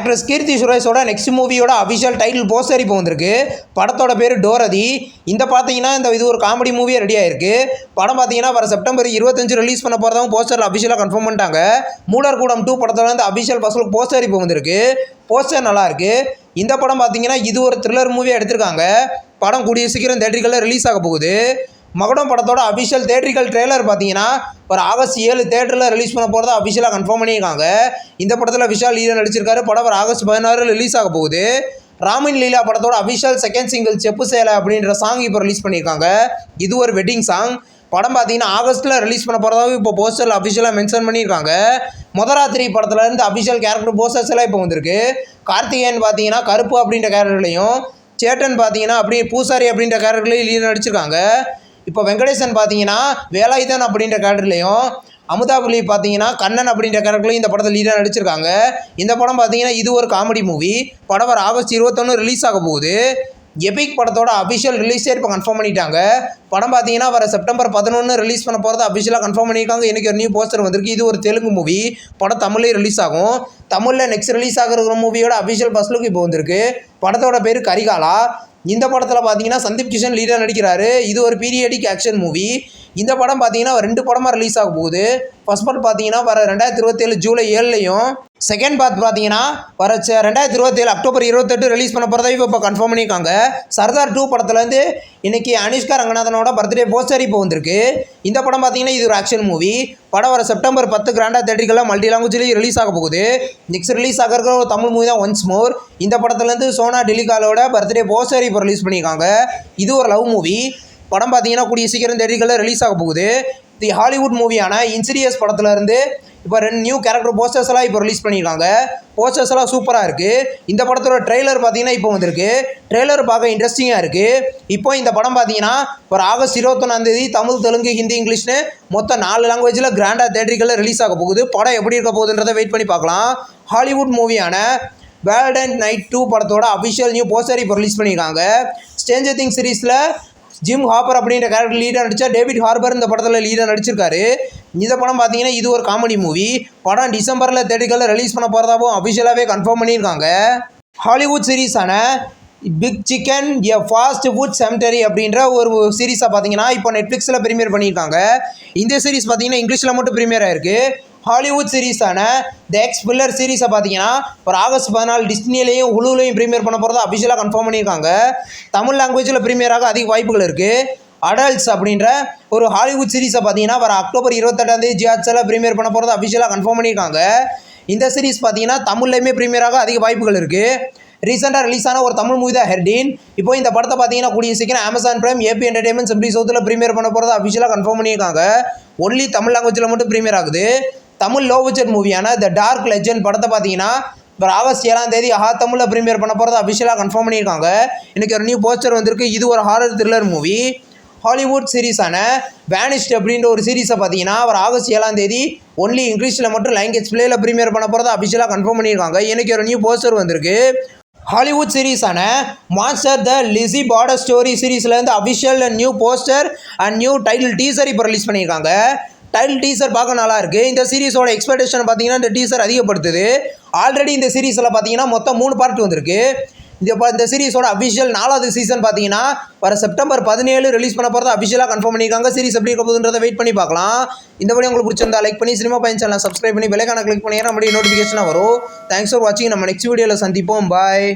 Actress கீர்த்தி சுரேஷோட next மூவியோட official title poster இப்போ வந்திருக்கு. படத்தோட பேர் டோரதி. பார்த்தீங்கன்னா இது ஒரு காமெடி மூவியாக ரெடி ஆயிருக்கு. படம் பார்த்தீங்கன்னா வர செப்டம்பர் 25 ரிலீஸ் பண்ண போகிறதாவும் போஸ்டரில் அஃபிஷியலாக கன்ஃபார்ம் பண்ணிட்டாங்க. மூலர்கூடம் 2 படத்தோட அஃபிஷியல் பஸ்ஸில் போஸ்டர் இப்போ வந்திருக்கு. போஸ்டர் நல்லா இருக்கு. இந்த படம் பார்த்தீங்கன்னா இது ஒரு த்ரில்லர் மூவியாக எடுத்திருக்காங்க. படம் கூடிய சீக்கிரம் தேட்டரிகளில் ரிலீஸ் ஆக போகுது. மகுடம் படத்தோட அஃபிஷியல் தேட்டரிக்கல் ட்ரெய்லர் பார்த்தீங்கன்னா ஒரு ஆகஸ்ட் 7 தேட்டரில் ரிலீஸ் பண்ண போகிறதா அஃபிஷியலாக கன்ஃபார்ம் பண்ணியிருக்காங்க. இந்த படத்தில் விஷால் லீடர் நடிச்சிருக்காரு. படம் ஒரு ஆகஸ்ட் 16 ரிலீஸ் ஆக போகுது. ராமின் லீலா படத்தோட அஃபிஷியல் செகண்ட் சிங்கிள் செப்பு சேலை அப்படின்ற சாங் இப்போ ரிலீஸ் பண்ணியிருக்காங்க. இது ஒரு வெட்டிங் சாங். படம் பார்த்தீங்கன்னா ஆகஸ்ட்டில் ரிலீஸ் பண்ண போகிறதாவும் இப்போ போஸ்டரில் அஃபிஷியலாக மென்ஷன் பண்ணியிருக்காங்க. முதராத்திரி படத்துலேருந்து அஃபிஷியல் கேரக்டர் போஸ்டர்ஸ் எல்லாம் இப்போ வந்திருக்கு. கார்த்திகேயன் பார்த்தீங்கன்னா கருப்பு அப்படின்ற கேரக்டர்லையும், சேட்டன் பார்த்தீங்கன்னா அப்படியே பூசாரி அப்படின்ற கேரக்டர்லையும் லீடர் நடிச்சிருக்காங்க. இப்போ வெங்கடேசன் பார்த்தீங்கன்னா வேலாயுதன் அப்படின்ற கேரக்டர்லையும், அமுதாபுலி பார்த்தீங்கன்னா கண்ணன் அப்படின்ற கேரக்டர்லையும் இந்த படத்தில் லீடராக நடிச்சிருக்காங்க. இந்த படம் பார்த்தீங்கன்னா இது ஒரு காமெடி மூவி. படம் வர ஆகஸ்ட் 21 ரிலீஸ் ஆக போகுது. எபிக் படத்தோட அஃபிஷியல் ரிலீஸ் டேட் இப்போ கன்ஃபார்ம் பண்ணிட்டாங்க. படம் பார்த்தீங்கன்னா வர செப்டம்பர் 11 ரிலீஸ் பண்ண போகிறத அஃபிஷியலாக கன்ஃபார்ம் பண்ணியிருக்காங்க. எனக்கு ஒரு நியூ போஸ்டர் வந்திருக்கு. இது ஒரு தெலுங்கு மூவி. படம் தமிழ்லேயே ரிலீஸ் ஆகும். தமிழில் நெக்ஸ்ட் ரிலீஸ் ஆகிற மூவியோட அஃபிஷியல் ஃபர்ஸ்ட் லுக் இப்போ வந்திருக்கு. படத்தோட பேர் கரிகாலா. இந்த படத்தில் பார்த்தீங்கன்னா சந்தீப் கிஷன் லீடர் நடிக்கிறாரு. இது ஒரு பீரியடிக் ஆக்ஷன் மூவி. இந்த படம் பார்த்தீங்கன்னா 2 படமாக ரிலீஸ் ஆக போகுது. ஃபர்ஸ்ட் பார்ட் பார்த்தீங்கன்னா வர 2027 ஜூலை 7லையும், செகண்ட் பார்ட் பார்த்தீங்கன்னா வர 2027 அக்டோபர் 28 ரிலீஸ் பண்ண போகிறதா இப்போ கன்ஃபார்ம் பண்ணியிருக்காங்க. சர்தார் 2 படத்துலேருந்து இன்னைக்கு அனுஷ்கா ரங்கநாதனோட பர்த்டே போஸ்டர் இப்போ வந்திருக்கு. இந்த படம் பார்த்தீங்கன்னா இது ஒரு ஆக்ஷன் மூவி. படம் வர செப்டம்பர் 10 கிராண்டாக தேட்டரிக்கெல்லாம் மல்டி லாங்குவேஜ்லேயும் ரிலீஸ் ஆக போகுது. நெக்ஸ்ட் ரிலீஸ் ஆகிற ஒரு தமிழ் மூவி தான் ஒன்ஸ் மோர். இந்த படத்துலேருந்து சோனா டெலிகாலோட பர்த்டே போஸ்டர் இப்போ ரிலீஸ் பண்ணியிருக்காங்க. இது ஒரு லவ் மூவி. படம் பார்த்தீங்கன்னா கூடிய சீக்கிரம் தேட்டரிகளில் ரிலீஸ் ஆக போகுது. தி ஹாலிவுட் மூவியான இன்சிடியஸ் படத்துலேருந்து இப்போ 2 நியூ கேரக்டர் போஸ்டர்ஸ் எல்லாம் இப்போ ரிலீஸ் பண்ணியிருக்காங்க. போஸ்டர்ஸ் எல்லாம் சூப்பராக இருக்குது. இந்த படத்தோட ட்ரெய்லர் பார்த்தீங்கன்னா இப்போ வந்திருக்கு. ட்ரெய்லர் பார்க்க இன்ட்ரெஸ்டிங்காக இருக்குது. இப்போ இந்த படம் பார்த்தீங்கன்னா ஒரு ஆகஸ்ட் 21 தமிழ், தெலுங்கு, ஹிந்தி, இங்கிலீஷ்னு மொத்தம் 4 லாங்குவேஜில் கிராண்டாக தேட்டரிகளில் ரிலீஸ் ஆக போகுது. படம் எப்படி இருக்க போகுதுன்றதை வெயிட் பண்ணி பார்க்கலாம். ஹாலிவுட் மூவியான வேலண்டைன் நைட் 2 படத்தோட அஃபிஷியல் நியூ போஸ்டர் இப்போ ரிலீஸ் பண்ணியிருக்காங்க. ஸ்ட்ரேஞ்சர் திங்ஸ் சீரிஸில் ஜிம் ஹாப்பர் அப்படின்ற கேரக்டர் லீடர் நடித்தா டேவிட் ஹார்பர் இந்த படத்தில் லீடர் நடிச்சிருக்காரு. இந்த படம் பார்த்தீங்கன்னா இது ஒரு காமெடி மூவி. படம் டிசம்பரில் தேட்டரிகளில் ரிலீஸ் பண்ண போகிறதாவும் அஃபிஷியலாகவே கன்ஃபார்ம் பண்ணியிருக்காங்க. ஹாலிவுட் சீரீஸான பிக் சிக்கன் எ ஃபாஸ்ட் ஃபுட் செமெண்டரி அப்படின்ற ஒரு சீரீஸாக பார்த்தீங்கன்னா இப்போ நெட்ஃப்ளிக்ஸில் ப்ரீமியர் பண்ணியிருக்காங்க. இந்த சீரீஸ் பார்த்தீங்கன்னா இங்கிலீஷில் மட்டும் ப்ரீமியர் ஆயிருக்கு. ஹாலிவுட் சீரீஸான த எக்ஸ் பில்லர் சீரீஸை பார்த்தீங்கன்னா ஒரு ஆகஸ்ட் 14 டிஸ்னிலையும் ஹுலுலையும் ப்ரீமியர் பண்ண போகிறத அஃபிஷியலாக கன்ஃபார்ம் பண்ணியிருக்காங்க. தமிழ் லாங்குவேஜில் ப்ரீமியராக அதிக வாய்ப்புகள் இருக்குது. அடல்ட்ஸ் அப்படின்ற ஒரு ஹாலிவுட் சீரீஸை பார்த்தீங்கன்னா வர அக்டோபர் 28 ஜியாட்ஸில் ப்ரீமியர் பண்ண போகிறத அஃபிஷியலாக கன்ஃபார்ம் பண்ணியிருக்காங்க. இந்த சீரீஸ் பார்த்தீங்கன்னா தமிழ்லையுமே ப்ரீமியராக அதிக வாய்ப்புகள் இருக்குது. ரீசெண்டாக ரிலீஸ் ஆன ஒரு தமிழ் மூவி தான் ஹெர்டின். இப்போ இந்த படத்தை பார்த்தீங்கன்னா கூடிய சீக்கிரம் Amazon Prime, AP Entertainment, Simply சவுத்தில் ப்ரீமியர் பண்ண போகிறத அஃபிஷியலாக கன்ஃபார்ம் பண்ணியிருக்காங்க. ஒன்லி தமிழ் லாங்குவேஜில் மட்டும் ப்ரீமியர் ஆகுது. தமிழ் லோ பட்ஜெட் மூவியான த டார்க் லெஜண்ட் படத்தை பார்த்தீங்கன்னா இப்போ ஆகஸ்ட் 7 தமிழில் ப்ரீமியர் பண்ண போகிறத அஃபிஷியலாக கன்ஃபார்ம் பண்ணியிருக்காங்க. எனக்கு ஒரு நியூ போஸ்டர் வந்திருக்கு. இது ஒரு ஹாரர் த்ரில்லர் மூவி. ஹாலிவுட் சீரீஸான வேனிஷ்ட் அப்படின்ற ஒரு சீரீஸை பார்த்தீங்கன்னா ஒரு ஆகஸ்ட் 7 ஒன்லி இங்கிலீஷில் மட்டும் லாங்குவேஜ் பிளேயில் ப்ரீமியர் பண்ண போகிறத அஃபிஷியலாக கன்ஃபார்ம் பண்ணியிருக்காங்க. எனக்கு ஒரு நியூ போஸ்டர் வந்திருக்கு. ஹாலிவுட் சீரீஸான Monster the Lizzie Borden story சீரீஸ்லேருந்து official new poster and new title teaser இப்போ ரிலீஸ் பண்ணியிருக்காங்க. டைட்டில் டீசர் பார்க்க நல்லா இருக்குது. இந்த சீரீஸோட எக்ஸ்பெக்டேஷன் பார்த்தீங்கன்னா இந்த டீசர் அதிகப்படுத்துது. ஆல்ரெடி இந்த சீரீஸில் பார்த்தீங்கன்னா மொத்தம் 3 பார்ட் வந்திருக்கு. இந்த சீரீஸோட அஃபிஷியல் 4வது சீசன் பார்த்தீங்கன்னா வர செப்டம்பர் 17 ரிலீஸ் பண்ண போகிறத அஃபிஷியலாக கன்ஃபார்ம் பண்ணியிருக்காங்க. சீரீஸ் எப்படி இருக்க போகுதுன்றதை வெயிட் பண்ணி பார்க்கலாம். இந்த வீடியோ உங்களுக்கு பிடிச்சிருந்தா லைக் பண்ணி சினிமா பையன் சேனல் சப்ஸ்கிரைப் பண்ணி பெல் ஐகானை கிளிக் பண்ணிங்கன்னா நம்மளுடைய நோட்டிஃபிகேஷனாக வரும். தேங்க்ஸ் ஃபார் வாட்சிங். நம்ம நெக்ஸ்ட் வீடியோவில் சந்திப்போம். பாய்.